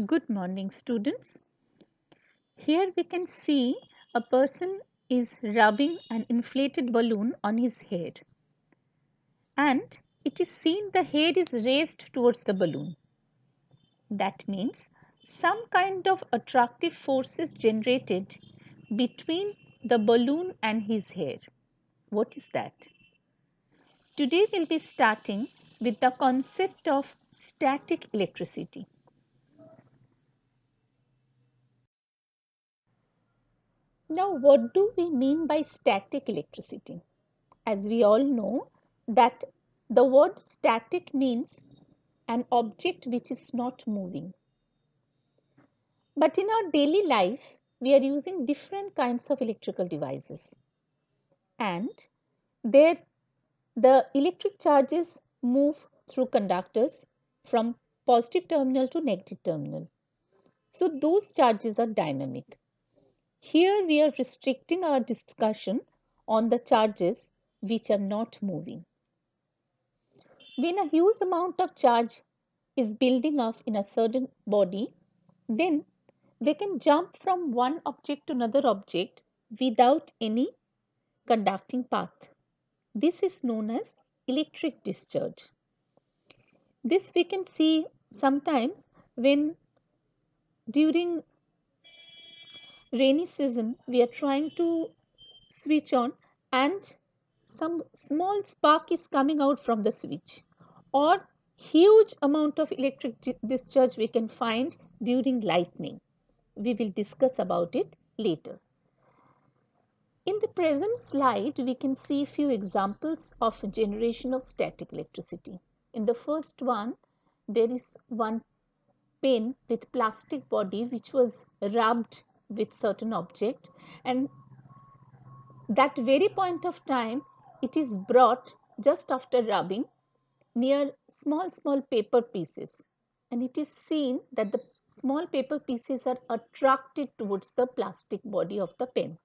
Good morning, students. Here we can see a person is rubbing an inflated balloon on his head, and it is seen the head is raised towards the balloon. That means some kind of attractive force is generated between the balloon and his hair. What is that? Today we'll be starting with the concept of static electricity. Now, what do we mean by static electricity? As we all know that the word static means an object which is not moving. But in our daily life, we are using different kinds of electrical devices, and there the electric charges move through conductors from positive terminal to negative terminal. So those charges are dynamic. Here we are restricting our discussion on the charges which are not moving. When a huge amount of charge is building up in a certain body, then they can jump from one object to another object without any conducting path. This is known as electric discharge. This we can see sometimes when during rainy season we are trying to switch on and some small spark is coming out from the switch, or huge amount of electric discharge we can find during lightning. We will discuss about it later. In the present slide, we can see few examples of generation of static electricity. In the first one, there is one pen with plastic body which was rubbed with certain object, and that very point of time it is brought just after rubbing near small paper pieces, and it is seen that the small paper pieces are attracted towards the plastic body of the pen.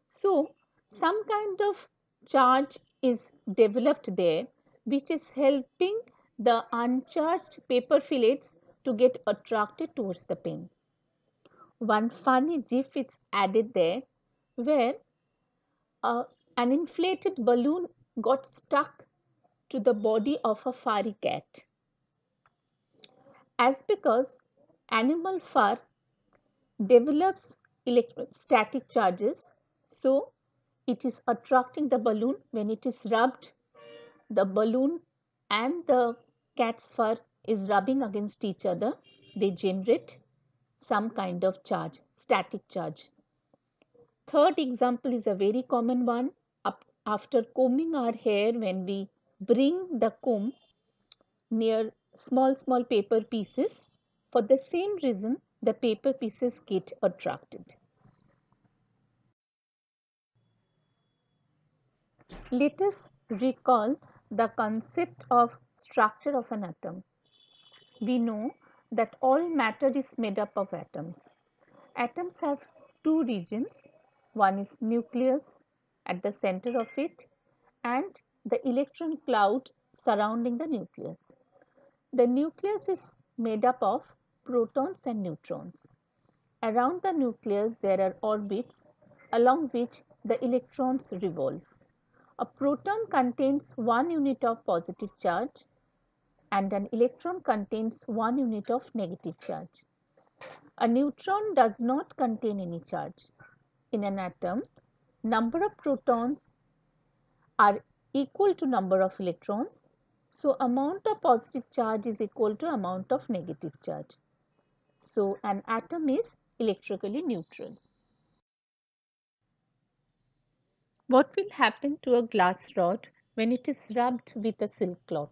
So some kind of charge is developed there which is helping the uncharged paper fillets to get attracted towards the pen. One funny gif is added there where an inflated balloon got stuck to the body of a furry cat. As because animal fur develops static charges, so it is attracting the balloon. When it is rubbed, the balloon and the cat's fur is rubbing against each other, they generate some kind of charge, static charge. Third example is a very common one. After combing our hair, when we bring the comb near small paper pieces, for the same reason the paper pieces get attracted. Let us recall the concept of structure of an atom. We know that all matter is made up of atoms. Atoms have two regions. One is nucleus at the center of it and the electron cloud surrounding the nucleus. The nucleus is made up of protons and neutrons. Around the nucleus there are orbits along which the electrons revolve. A proton contains 1 unit of positive charge and an electron contains 1 unit of negative charge. A neutron does not contain any charge. In an atom, number of protons are equal to number of electrons. So, amount of positive charge is equal to amount of negative charge. So, an atom is electrically neutral. What will happen to a glass rod when it is rubbed with a silk cloth?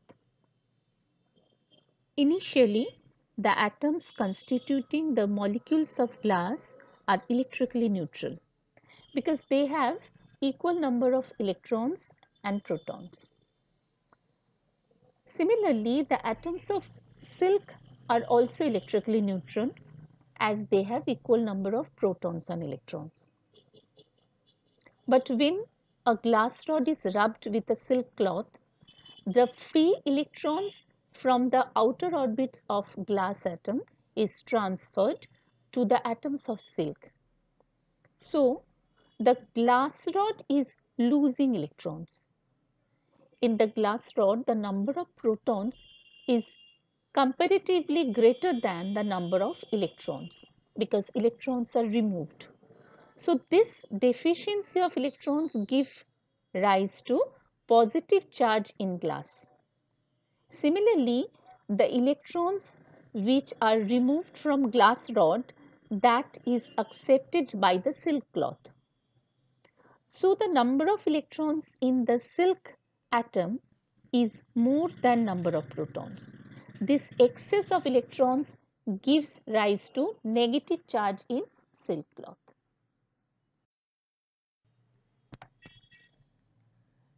Initially, the atoms constituting the molecules of glass are electrically neutral because they have equal number of electrons and protons. Similarly, the atoms of silk are also electrically neutral as they have equal number of protons and electrons. But when a glass rod is rubbed with a silk cloth, the free electrons from the outer orbits of glass atom is transferred to the atoms of silk. So, the glass rod is losing electrons. In the glass rod, the number of protons is comparatively greater than the number of electrons because electrons are removed. So, this deficiency of electrons give rise to positive charge in glass. Similarly, the electrons which are removed from glass rod, that is accepted by the silk cloth. So, the number of electrons in the silk atom is more than number of protons. This excess of electrons gives rise to negative charge in silk cloth.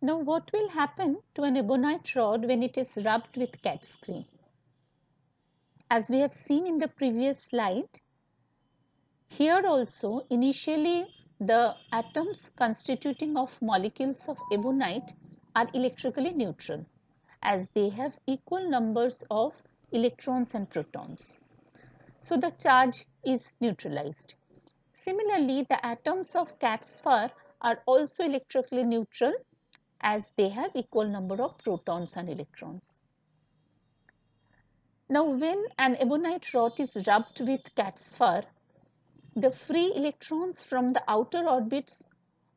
Now, what will happen to an ebonite rod when it is rubbed with cat's cream? As we have seen in the previous slide, here also initially the atoms constituting of molecules of ebonite are electrically neutral as they have equal numbers of electrons and protons. So, the charge is neutralized. Similarly, the atoms of cat's fur are also electrically neutral as they have equal number of protons and electrons. Now, when an ebonite rod is rubbed with cat's fur, the free electrons from the outer orbits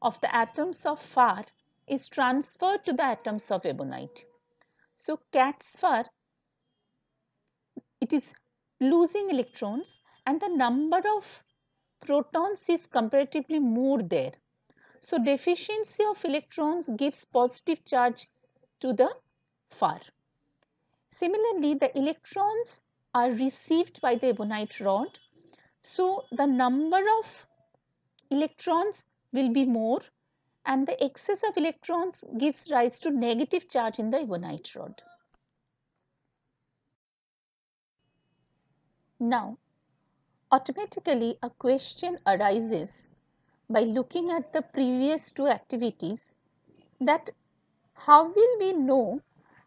of the atoms of fur is transferred to the atoms of ebonite. So, cat's fur, it is losing electrons and the number of protons is comparatively more there. So, deficiency of electrons gives positive charge to the fur. Similarly, the electrons are received by the ebonite rod. So, the number of electrons will be more and the excess of electrons gives rise to negative charge in the ebonite rod. Now, automatically a question arises by looking at the previous two activities that how will we know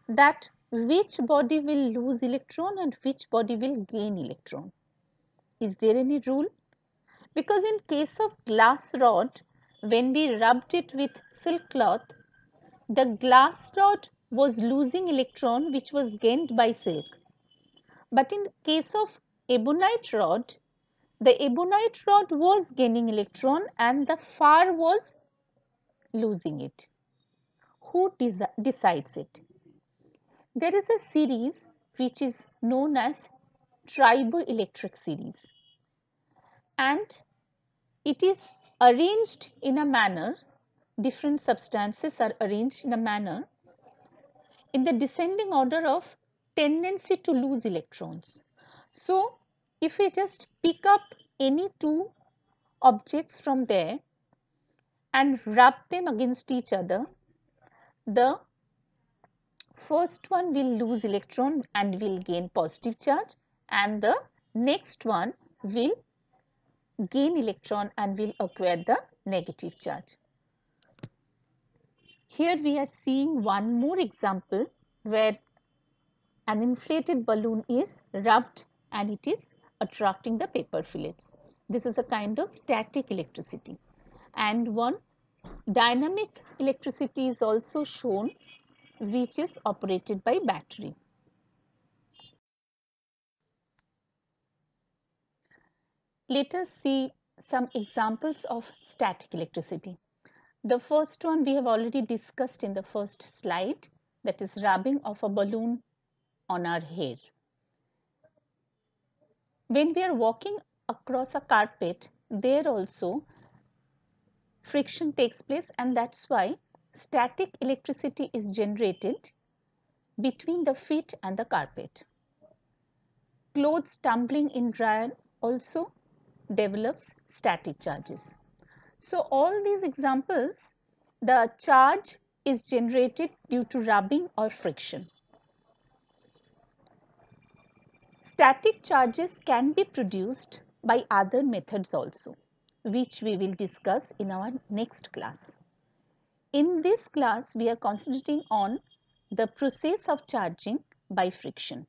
that which body will lose electron and which body will gain electron? Is there any rule? Because in case of glass rod, when we rubbed it with silk cloth, the glass rod was losing electron which was gained by silk. But in case of ebonite rod, the ebonite rod was gaining electron and the fur was losing it. Who decides it? There is a series which is known as triboelectric series, and it is arranged in a manner, different substances are arranged in a manner in the descending order of tendency to lose electrons. So, if we just pick up any two objects from there and rub them against each other, the first one will lose electron and will gain positive charge and the next one will gain electron and will acquire the negative charge. Here we are seeing one more example where an inflated balloon is rubbed and it is attracting the paper fillets. This is a kind of static electricity, and one dynamic electricity is also shown which is operated by battery. Let us see some examples of static electricity. The first one we have already discussed in the first slide, that is rubbing of a balloon on our hair. When we are walking across a carpet, there also friction takes place, and that's why static electricity is generated between the feet and the carpet. Clothes tumbling in dryer also develops static charges. So, all these examples, the charge is generated due to rubbing or friction. Static charges can be produced by other methods also, which we will discuss in our next class. In this class, we are concentrating on the process of charging by friction.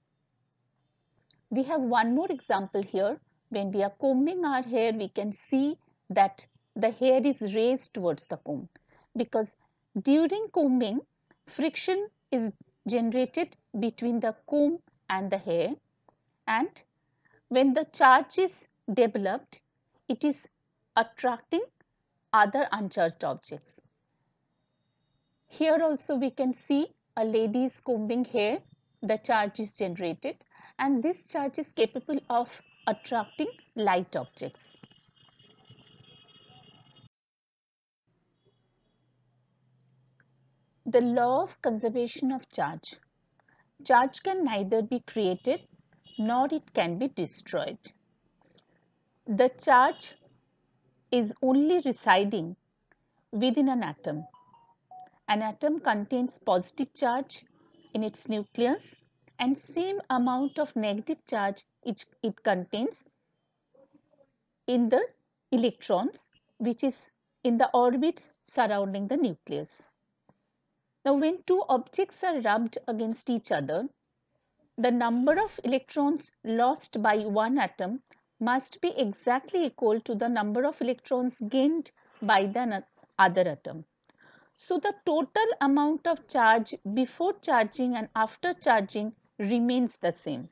We have one more example here. When we are combing our hair, we can see that the hair is raised towards the comb, because during combing, friction is generated between the comb and the hair, and when the charge is developed, it is attracting other uncharged objects. Here also we can see a lady is combing hair, the charge is generated, and this charge is capable of attracting light objects. The law of conservation of charge. Charge can neither be created nor it can be destroyed. The charge is only residing within an atom. An atom contains positive charge in its nucleus and same amount of negative charge it contains in the electrons, which is in the orbits surrounding the nucleus. Now, when two objects are rubbed against each other, the number of electrons lost by one atom must be exactly equal to the number of electrons gained by the other atom. So, the total amount of charge before charging and after charging remains the same.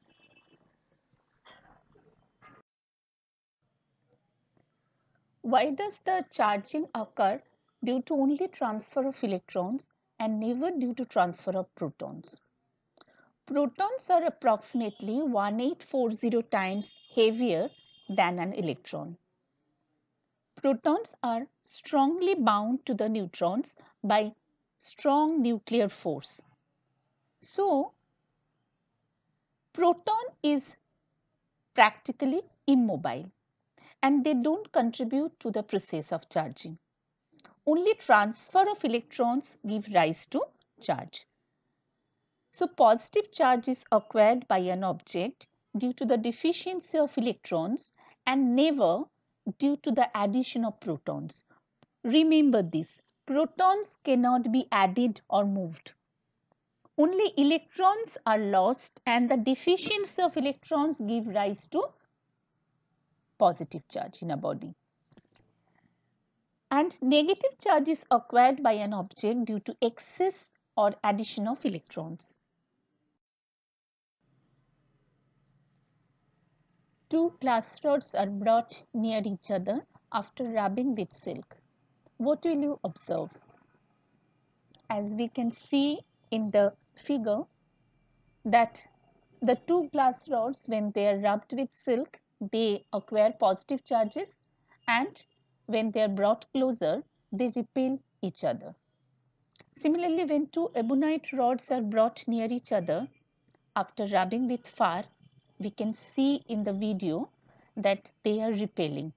Why does the charging occur due to only transfer of electrons and never due to transfer of protons? Protons are approximately 1840 times heavier than an electron. Protons are strongly bound to the neutrons by strong nuclear force. So, proton is practically immobile and they don't contribute to the process of charging. Only transfer of electrons give rise to charge. So, positive charge is acquired by an object due to the deficiency of electrons and never due to the addition of protons. Remember this, protons cannot be added or moved. Only electrons are lost and the deficiency of electrons give rise to positive charge in a body. And negative charge is acquired by an object due to excess or addition of electrons. Two glass rods are brought near each other after rubbing with silk. What will you observe? As we can see in the figure that the two glass rods, when they are rubbed with silk, they acquire positive charges, and when they are brought closer, they repel each other. Similarly, when two ebonite rods are brought near each other after rubbing with fire, we can see in the video that they are repelling.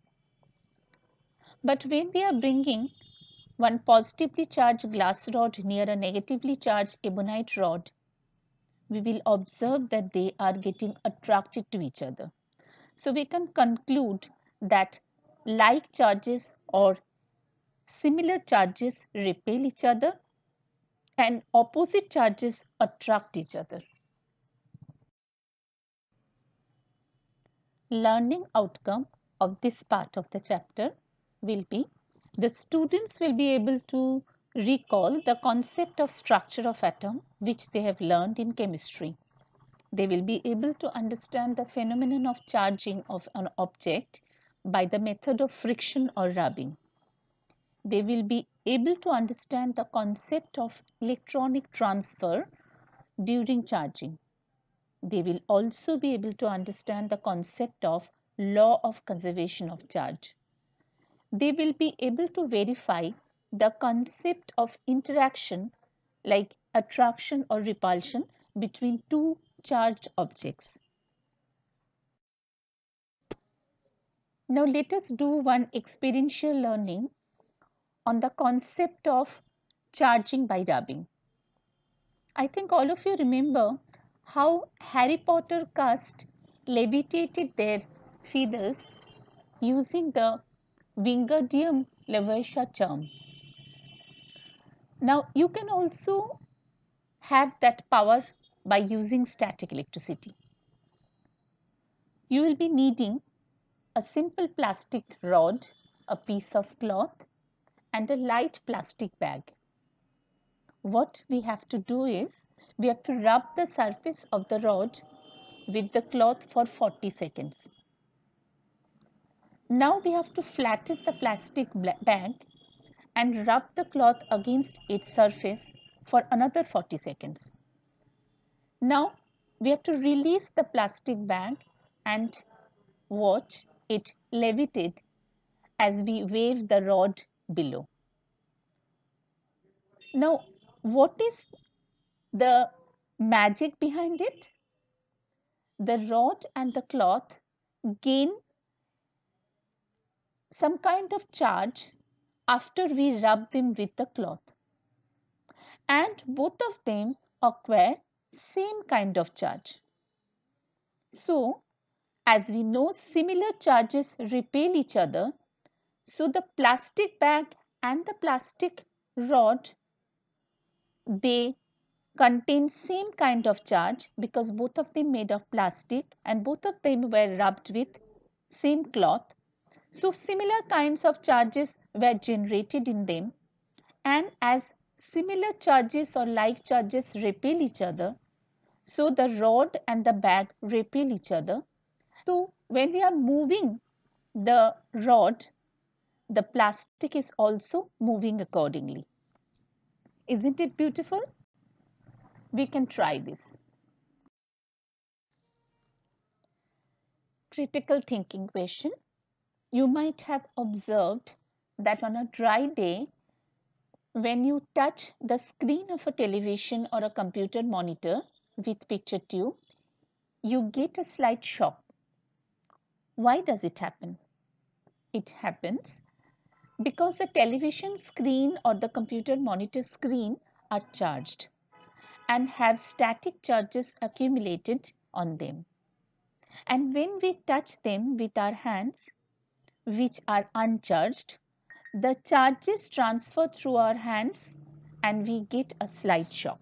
But when we are bringing one positively charged glass rod near a negatively charged ebonite rod, we will observe that they are getting attracted to each other. So we can conclude that like charges or similar charges repel each other and opposite charges attract each other. Learning outcome of this part of the chapter will be the students will be able to recall the concept of structure of atom which they have learned in chemistry. They will be able to understand the phenomenon of charging of an object by the method of friction or rubbing. They will be able to understand the concept of electronic transfer during charging. They will also be able to understand the concept of law of conservation of charge. They will be able to verify the concept of interaction like attraction or repulsion between two charged objects. Now let us do one experiential learning on the concept of charging by rubbing. I think all of you remember how Harry Potter cast levitated their feathers using the Wingardium Leviosa charm. Now you can also have that power by using static electricity. You will be needing a simple plastic rod, a piece of cloth, and a light plastic bag. What we have to do is, we have to rub the surface of the rod with the cloth for 40 seconds. Now we have to flatten the plastic bag and rub the cloth against its surface for another 40 seconds. Now we have to release the plastic bag and watch it levitate as we wave the rod below. Now, what is the magic behind it? The rod and the cloth gain some kind of charge after we rub them with the cloth, and both of them acquire same kind of charge. So, as we know, similar charges repel each other. So, the plastic bag and the plastic rod, they contain same kind of charge because both of them made of plastic and both of them were rubbed with same cloth. So, similar kinds of charges were generated in them, and as similar charges or like charges repel each other, so the rod and the bag repel each other. So, when we are moving the rod, the plastic is also moving accordingly. Isn't it beautiful? We can try this. Critical thinking question. You might have observed that on a dry day, when you touch the screen of a television or a computer monitor with picture tube, you get a slight shock. Why does it happen? It happens because the television screen or the computer monitor screen are charged and have static charges accumulated on them. And when we touch them with our hands, which are uncharged, the charges transfer through our hands and we get a slight shock.